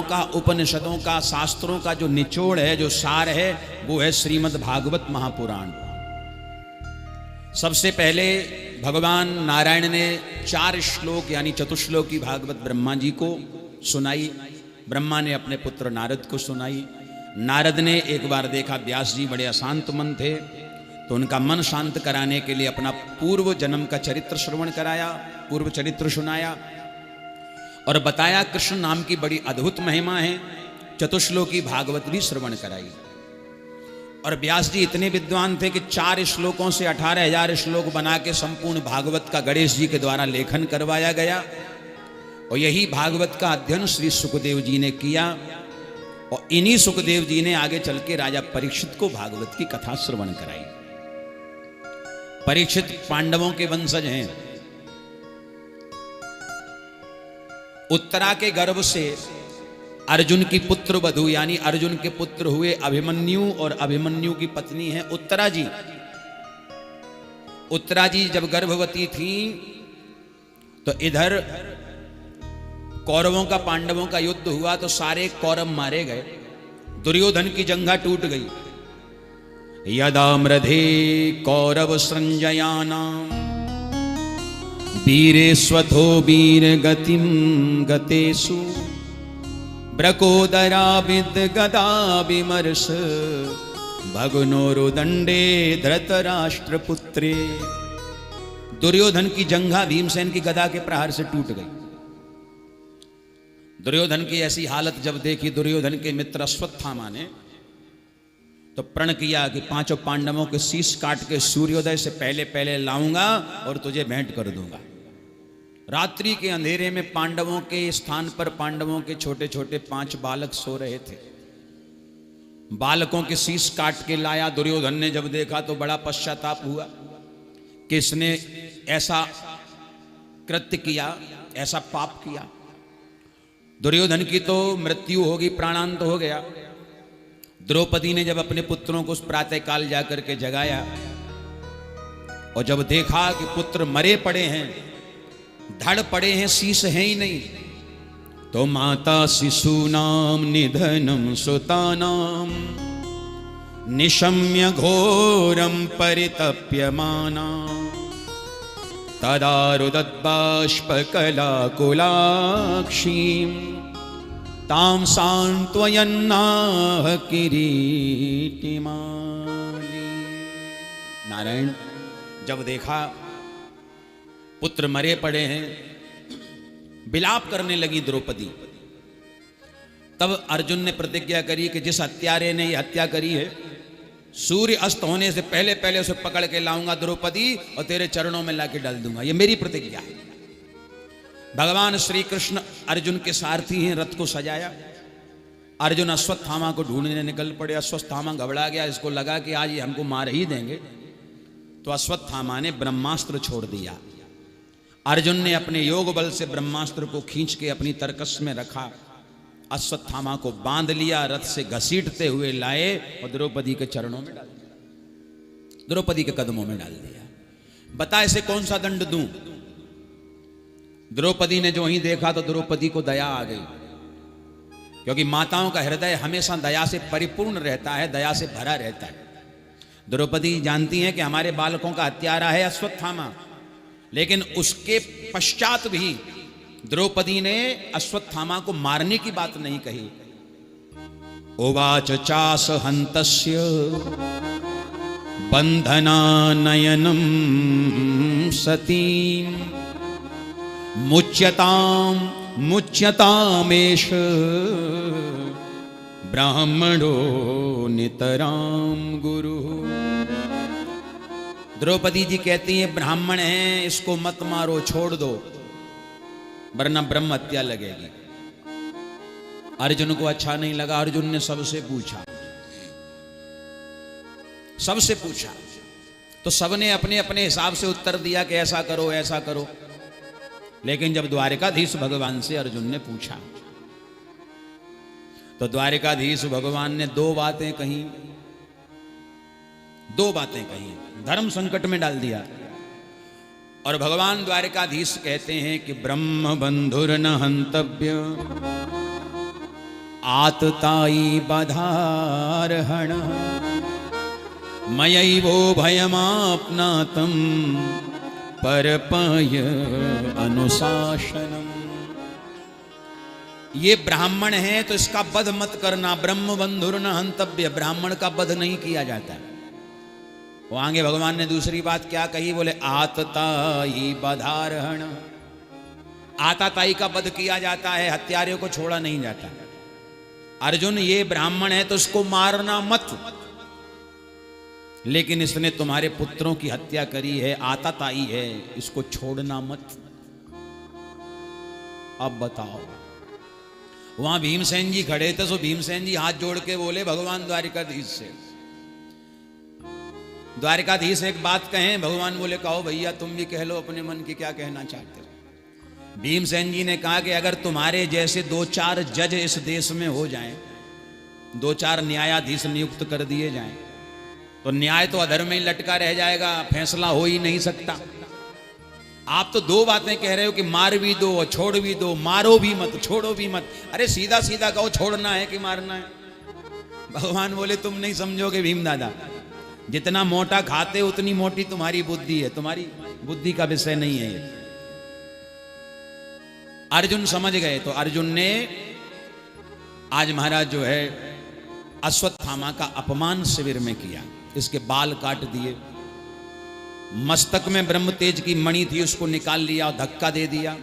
का, उपनिषदों का, शास्त्रों का जो निचोड़ है, जो सार है, वो है श्रीमद् भागवत महापुराण। सबसे पहले भगवान नारायण ने 4 श्लोक यानी चतुश्लोकी भागवत ब्रह्मा जी को सुनाई। ब्रह्मा ने अपने पुत्र नारद को सुनाई। नारद ने एक बार देखा व्यास जी बड़े अशांत मन थे, तो उनका मन शांत कराने के लिए अपना पूर्व जन्म का चरित्र श्रवण कराया, पूर्व चरित्र सुनाया और बताया कृष्ण नाम की बड़ी अद्भुत महिमा है। चतुश्लोकी भागवत भी श्रवण कराई। और व्यास जी इतने विद्वान थे कि 4 श्लोकों से 18,000 श्लोक बना के संपूर्ण भागवत का गणेश जी के द्वारा लेखन करवाया गया। और यही भागवत का अध्ययन श्री सुखदेव जी ने किया। और इन्हीं सुखदेव जी ने आगे चल के राजा परीक्षित को भागवत की कथा श्रवण कराई। परीक्षित पांडवों के वंशज हैं। उत्तरा के गर्भ से अर्जुन की पुत्र वधू यानी अर्जुन के पुत्र हुए अभिमन्यु, और अभिमन्यु की पत्नी है उत्तरा जी। उत्तरा जी जब गर्भवती थी तो इधर कौरवों का पांडवों का युद्ध हुआ तो सारे कौरव मारे गए। दुर्योधन की जंघा टूट गई। यदा मृधे कौरव संजयानाम वीरे स्वथो वीर गतिम गतेषु ब्रकोदरा विद गदा विमर्श भगनोरुदंडे धृतराष्ट्र पुत्रे। दुर्योधन की जंघा भीमसेन की गदा के प्रहार से टूट गई। दुर्योधन की ऐसी हालत जब देखी दुर्योधन के मित्र अश्वत्थामा ने तो प्रण किया कि 5 पांडवों के शीश काट के सूर्योदय से पहले पहले लाऊंगा और तुझे भेंट कर दूंगा। रात्रि के अंधेरे में पांडवों के स्थान पर पांडवों के छोटे छोटे 5 बालक सो रहे थे। बालकों के शीश काट के लाया। दुर्योधन ने जब देखा तो बड़ा पश्चाताप हुआ कि इसने ऐसा कृत्य किया, ऐसा पाप किया। दुर्योधन की तो मृत्यु होगी, प्राणांत हो गया। द्रौपदी ने जब अपने पुत्रों को उस प्रातः काल जाकर के जगाया और जब देखा कि पुत्र मरे पड़े हैं, धड़ पड़े हैं, शीश है ही नहीं, तो माता शिशूनाम निधनम सुतानाम निशम्य घोरम परितप्यमाना तदा रुदद्बाष्पकलाकुलाक्षीं तां सांत्वयन्नाह किरीटिमाली। नारायण जब देखा पुत्र मरे पड़े हैं, विलाप करने लगी द्रौपदी। तब अर्जुन ने प्रतिज्ञा करी कि जिस हत्यारे ने ये हत्या करी है, सूर्य अस्त होने से पहले पहले उसे पकड़ के लाऊंगा द्रौपदी और तेरे चरणों में लाके डाल दूंगा। ये मेरी प्रतिज्ञा है। भगवान श्री कृष्ण अर्जुन के सारथी हैं। रथ को सजाया। अर्जुन अश्वत्थामा को ढूंढने निकल पड़े। अश्वत्थामा घबरा गया, इसको लगा कि आज ये हमको मार ही देंगे। तो अश्वत्थामा ने ब्रह्मास्त्र छोड़ दिया। अर्जुन ने अपने योग बल से ब्रह्मास्त्र को खींच के अपनी तरकस में रखा। अश्वत्थामा को बांध लिया, रथ से घसीटते हुए लाए और द्रौपदी के चरणों में डाल दिया, द्रौपदी के कदमों में डाल दिया। बता इसे कौन सा दंड दूं? द्रौपदी ने जो ही देखा तो द्रौपदी को दया आ गई, क्योंकि माताओं का हृदय हमेशा दया से परिपूर्ण रहता है, दया से भरा रहता है। द्रौपदी जानती हैं कि हमारे बालकों का हत्यारा है अश्वत्थामा, लेकिन उसके पश्चात भी द्रौपदी ने अश्वत्थामा को मारने की बात नहीं कही। उवाच चास हन्तस्य बंधनानयनम सतीं मुच्यतामेष ब्राह्मणो नितराम गुरु। द्रौपदी जी कहती हैं ब्राह्मण है, इसको मत मारो, छोड़ दो, वरना ब्रह्म हत्या लगेगी। अर्जुन को अच्छा नहीं लगा। अर्जुन ने सबसे पूछा तो सबने अपने अपने हिसाब से उत्तर दिया कि ऐसा करो ऐसा करो। लेकिन जब द्वारिकाधीश भगवान से अर्जुन ने पूछा तो द्वारिकाधीश भगवान ने 2 बातें कही। धर्म संकट में डाल दिया। और भगवान द्वारिकाधीश कहते हैं कि ब्रह्म बंधुर न हंतव्य आतताई बधारहण मयैवो भयमाप्नातं परपय अनुशासनम। ये ब्राह्मण है तो इसका वध मत करना, ब्रह्म बंधुर न हंतव्य, ब्राह्मण का वध नहीं किया जाता। वो आगे भगवान ने दूसरी बात क्या कही, बोले आतताई बधारहण, आताताई का वध किया जाता है, हत्यारियों को छोड़ा नहीं जाता। अर्जुन ये ब्राह्मण है तो इसको मारना मत, लेकिन इसने तुम्हारे पुत्रों की हत्या करी है, आताताई है, इसको छोड़ना मत। अब बताओ, वहां भीमसेन जी खड़े थे, सो भीमसेन जी हाथ जोड़ के बोले भगवान द्वारिकाधीश से, द्वारिकाधीश एक बात कहें। भगवान बोले कहो भैया, तुम भी कह लो अपने मन की क्या कहना चाहते हो। भीमसेन जी ने कहा कि अगर तुम्हारे जैसे 2-4 जज इस देश में हो जाएं, 2-4 न्यायाधीश नियुक्त कर दिए जाएं, तो न्याय तो अधर में ही लटका रह जाएगा, फैसला हो ही नहीं सकता। आप तो 2 बातें कह रहे हो कि मार भी दो और छोड़ भी दो, मारो भी मत छोड़ो भी मत। अरे सीधा सीधा कहो, छोड़ना है कि मारना है। भगवान बोले तुम नहीं समझोगे भीम दादा, जितना मोटा खाते उतनी मोटी तुम्हारी बुद्धि है, तुम्हारी बुद्धि का विषय नहीं है ये। अर्जुन समझ गए, तो अर्जुन ने आज महाराज जो है अश्वत्थामा का अपमान शिविर में किया, इसके बाल काट दिए, मस्तक में ब्रह्म तेज की मणि थी उसको निकाल लिया और धक्का दे दिया।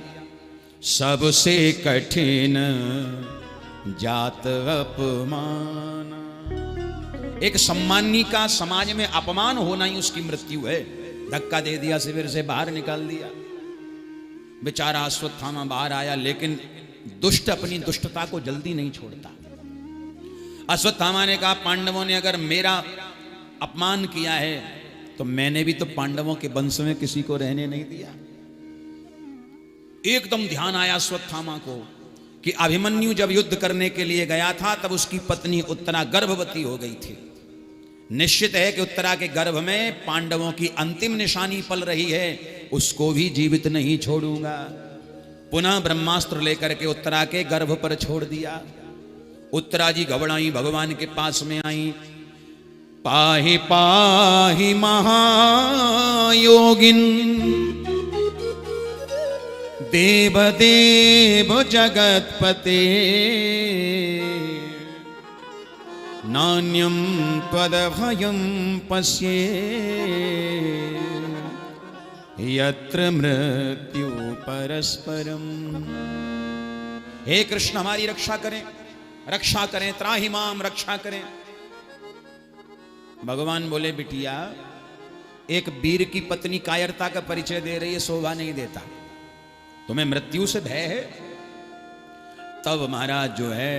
सबसे कठिन जात अपमान, एक सम्मानी का समाज में अपमान होना ही उसकी मृत्यु है। धक्का दे दिया, शिविर से बाहर निकाल दिया। बेचारा अश्वत्थामा बाहर आया, लेकिन दुष्ट अपनी दुष्टता को जल्दी नहीं छोड़ता। अश्वत्थामा ने कहा पांडवों ने अगर मेरा अपमान किया है तो मैंने भी तो पांडवों के वंश में किसी को रहने नहीं दिया। एकदम ध्यान आया अश्वत्थामा को कि अभिमन्यु जब युद्ध करने के लिए गया था तब उसकी पत्नी उत्तरा गर्भवती हो गई थी। निश्चित है कि उत्तरा के गर्भ में पांडवों की अंतिम निशानी पल रही है, उसको भी जीवित नहीं छोड़ूंगा। पुनः ब्रह्मास्त्र लेकर के उत्तरा के गर्भ पर छोड़ दिया। उत्तरा जी घबराई, भगवान के पास में आई। पाहि पाहि महायोगिन देव देव जगतपते नान्यं त्वदभयं पश्ये यत्र मृत्यु परस्परम। हे कृष्ण हमारी रक्षा करें, रक्षा करें, त्राहि माम, रक्षा करें। भगवान बोले बिटिया, एक वीर की पत्नी कायरता का परिचय दे रही है, शोभा नहीं देता। तुम्हें मृत्यु से भय है? तब महाराज जो है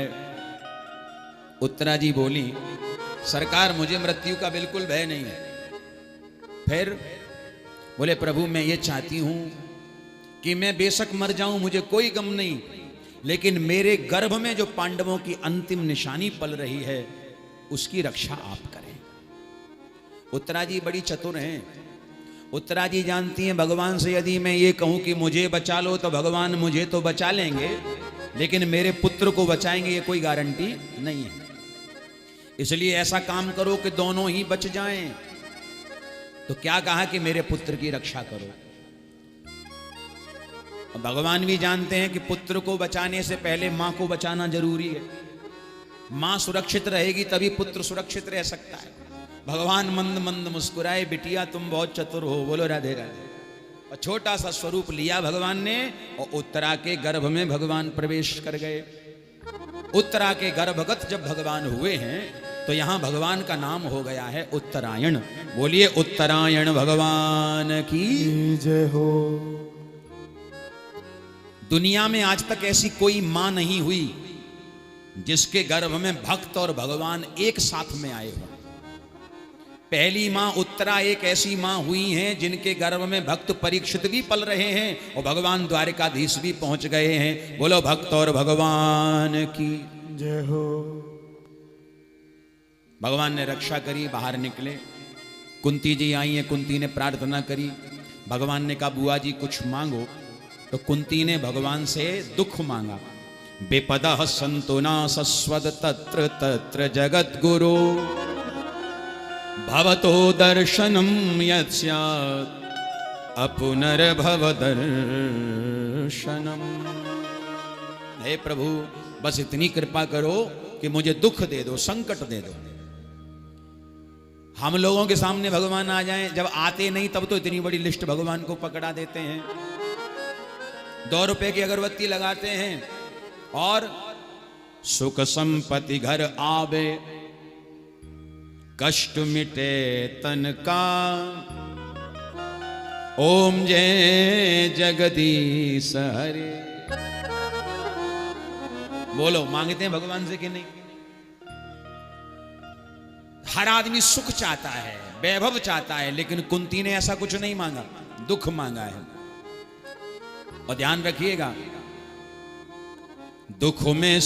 उत्तरा जी बोली, सरकार मुझे मृत्यु का बिल्कुल भय नहीं है। फिर बोले प्रभु मैं ये चाहती हूं कि मैं बेशक मर जाऊं, मुझे कोई गम नहीं, लेकिन मेरे गर्भ में जो पांडवों की अंतिम निशानी पल रही है उसकी रक्षा आप करें। उत्तरा जी बड़ी चतुर हैं। उत्तरा जी जानती हैं भगवान से यदि मैं ये कहूं कि मुझे बचा लो तो भगवान मुझे तो बचा लेंगे, लेकिन मेरे पुत्र को बचाएंगे ये कोई गारंटी नहीं है। इसलिए ऐसा काम करो कि दोनों ही बच जाएं। तो क्या कहा कि मेरे पुत्र की रक्षा करो। भगवान भी जानते हैं कि पुत्र को बचाने से पहले मां को बचाना जरूरी है। मां सुरक्षित रहेगी तभी पुत्र सुरक्षित रह सकता है। भगवान मंद मंद मुस्कुराए, बिटिया तुम बहुत चतुर हो, बोलो राधे राधे। और छोटा सा स्वरूप लिया भगवान ने और उत्तरा के गर्भ में भगवान प्रवेश कर गए। उत्तरा के गर्भगत जब भगवान हुए हैं तो यहां भगवान का नाम हो गया है उत्तरायण। बोलिए उत्तरायण भगवान की जय हो। दुनिया में आज तक ऐसी कोई मां नहीं हुई जिसके गर्भ में भक्त और भगवान एक साथ में आए हो। पहली मां उत्तरा एक ऐसी मां हुई हैं जिनके गर्भ में भक्त परीक्षित भी पल रहे हैं और भगवान द्वारिकाधीश भी पहुंच गए हैं। बोलो भक्त और भगवान की जय हो। भगवान ने रक्षा करी, बाहर निकले। कुंती जी आई हैं, कुंती ने प्रार्थना करी। भगवान ने कहा बुआ जी कुछ मांगो। तो कुंती ने भगवान से दुख मांगा। विपदः सन्तु न सस्वद तत्र तत्र जगद्गुरो भवतो दर्शनं यत् स्यात् अपुनर्भव दर्शनम। हे प्रभु बस इतनी कृपा करो कि मुझे दुख दे दो, संकट दे दो। हम लोगों के सामने भगवान आ जाएं, जब आते नहीं तब तो इतनी बड़ी लिस्ट भगवान को पकड़ा देते हैं। 2 रुपए की अगरबत्ती लगाते हैं और सुख संपत्ति घर आवे, कष्ट मिटे तन का, ओम जय जगदीश हरे। बोलो मांगते हैं भगवान से कि नहीं? हर आदमी सुख चाहता है, वैभव चाहता है, लेकिन कुंती ने ऐसा कुछ नहीं मांगा, दुख मांगा है। और ध्यान रखिएगा, दुख में